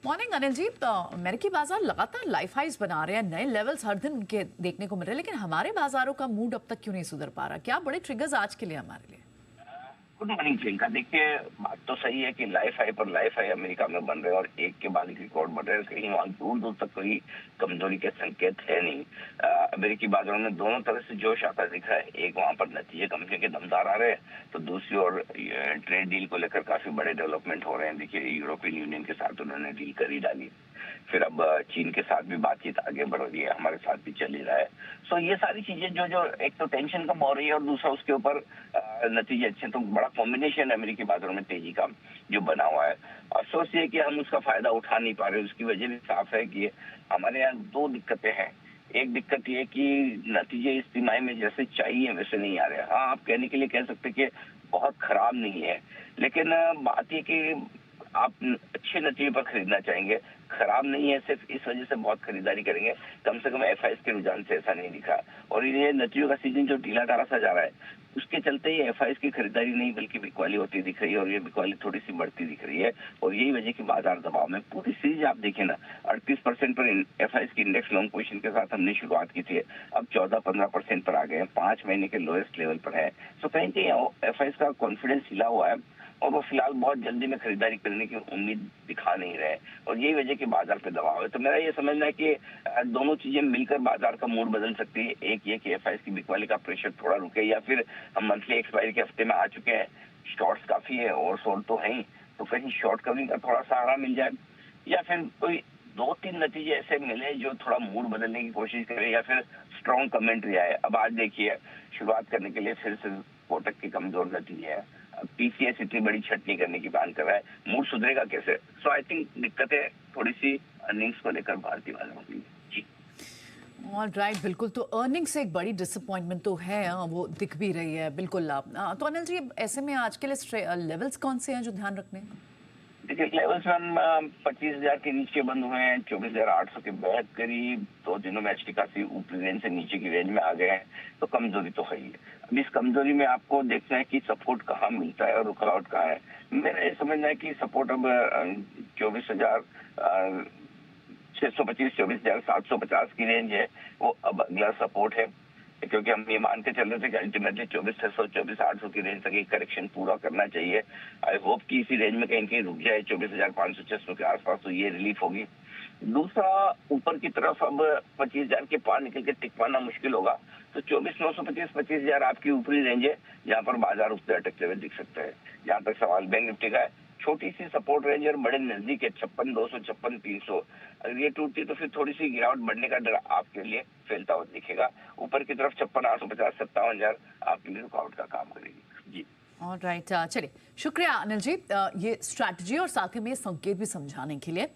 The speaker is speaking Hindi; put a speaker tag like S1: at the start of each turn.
S1: मॉर्निंग अनिल जी। अमेरिकी बाजार लगातार लाइफ हाइज बना रहे हैं, नए लेवल्स हर दिन उनके देखने को मिल रहे हैं, लेकिन हमारे बाजारों का मूड अब तक क्यों नहीं सुधर पा रहा? क्या बड़े ट्रिगर्स आज के लिए हमारे लिए?
S2: Good morning Priyanka. देखिए, बात तो सही है कि लाइफ हाई पर लाइफ हाई अमेरिका में बन रहे हैं और एक के बाद एक रिकॉर्ड बन रहे हैं। कहीं वहां दूर दूर तक कोई कमजोरी के संकेत है नहीं। अमेरिकी बाजारों में दोनों तरह से जोश आता दिख रहा है। एक वहां पर नतीजे कंपनी के दमदार आ रहे हैं, तो दूसरी ओर ट्रेड डील को लेकर काफी बड़े डेवलपमेंट हो रहे हैं। देखिए, यूरोपियन यूनियन के साथ उन्होंने डील कर ही डाली, फिर अब चीन के साथ भी बातचीत आगे बढ़ रही है, हमारे साथ भी चल ही रहा है। सो ये सारी चीजें जो जो एक तो टेंशन कम हो रही है और दूसरा उसके ऊपर नतीजे अच्छे, तो बड़ा कॉम्बिनेशन अमेरिकी बाजारों में तेजी का जो बना हुआ है। अफसोस ये कि हम उसका फायदा उठा नहीं पा रहे। उसकी वजह भी साफ है कि हमारे यहाँ दो दिक्कतें हैं। एक दिक्कत ये कि नतीजे इस तिमाही में जैसे चाहिए वैसे नहीं आ रहे। हाँ, आप कहने के लिए कह सकते कि बहुत खराब नहीं है, लेकिन बात ये कि आप अच्छे नतीजे पर खरीदना चाहेंगे, खराब नहीं है, सिर्फ इस वजह से बहुत खरीदारी करेंगे। कम से कम एफआईएस के रुझान से ऐसा नहीं दिखा। और ये नतीजों का सीजन जो ढीला ढाला सा जा रहा है, उसके चलते ही एफआईएस की खरीदारी नहीं बल्कि बिकवाली होती दिख रही है, और ये बिकवाली थोड़ी सी बढ़ती दिख रही है। और यही वजह की बाजार दबाव में पूरी सीरीज आप देखें ना, 38% पर एफआईएस की इंडेक्स लॉन्ग पोजीशन के साथ हमने शुरुआत की थी, अब 14-15% पर आ गए हैं, 5 महीने के लोएस्ट लेवल पर है। तो कहीं कहीं एफआईएस का कॉन्फिडेंस हिला हुआ है और वो फिलहाल बहुत जल्दी में खरीदारी करने की उम्मीद दिखा नहीं रहे, और यही वजह की बाजार पे दबाव है। तो मेरा ये समझना है कि दोनों चीजें मिलकर बाजार का मूड बदल सकती है। एक ये कि एफआईएस की बिकवाली का प्रेशर थोड़ा रुके, या फिर हम मंथली एक्सपायरी के हफ्ते में आ चुके हैं, शॉर्ट्स काफी है और शॉर्ट तो है ही, तो कहीं शॉर्ट कवरिंग का थोड़ा सहारा मिल जाए, या फिर कोई 2-3 नतीजे ऐसे मिले जो थोड़ा मूड बदलने की कोशिश करे, या फिर स्ट्रॉन्ग कमेंट्री आए। अब आज देखिए, शुरुआत करने के लिए फिर से कोटक के कमजोर नतीजे है, पीसीएस इतनी बड़ी छटनी करने की बात कर रहा है, मूड सुधरेगा कैसे? सो आई थिंक दिक्कतें थोड़ी सी अर्निंग्स को लेकर भारतीय बाजारों की। जी
S1: ऑल राइट, बिल्कुल। तो अर्निंग से एक बड़ी डिसअपॉइंटमेंट तो है, वो दिख भी रही है बिल्कुल। तो अनिल जी, ऐसे में आज के लिए लेवल्स कौन से हैं जो ध्यान रखने हैं?
S2: देखिए, लेवल्स में हम 25,000 के नीचे बंद हुए हैं, 24,800 के बैक करीब 2 दिनों में अच्छी खासी ऊपरी रेंज से नीचे की रेंज में आ गए हैं, तो कमजोरी तो है ही है। अब इस कमजोरी में आपको देखना है कि सपोर्ट कहाँ मिलता है और रुकावट कहाँ है। मेरा ये समझना है कि सपोर्ट अब 24,000 625, 24,750 की रेंज है, वो अब अगला सपोर्ट है। क्योंकि हम ये मान के चल रहे थे कि अल्टीमेटली 24,600, 24,800 की रेंज तक एक करेक्शन पूरा करना चाहिए। आई होप कि इसी रेंज में कहीं कहीं रुक जाए 24,500, 600 के आसपास, तो ये रिलीफ होगी। दूसरा, ऊपर की तरफ अब 25,000 के पार निकल के टिक पाना मुश्किल होगा, तो 24,925, 25,000 आपकी ऊपरी रेंज है, जहाँ पर बाजार उस पर अटकते हुए दिख सकता है। जहाँ तक सवाल बैंक निफ्टी का है, छोटी सी सपोर्ट रेंज और बड़े नजदीक है 56,200, 56,300। अगर ये टूटती तो फिर थोड़ी सी गिरावट बढ़ने का डर आपके लिए फैलता हुआ दिखेगा। ऊपर की तरफ 56,850, 57,000 आपके लिए रुकावट का काम करेगी। जी
S1: ऑल राइट, चलिए, शुक्रिया अनिल जी, ये स्ट्रैटेजी और साथ ही में संकेत भी समझाने के लिए।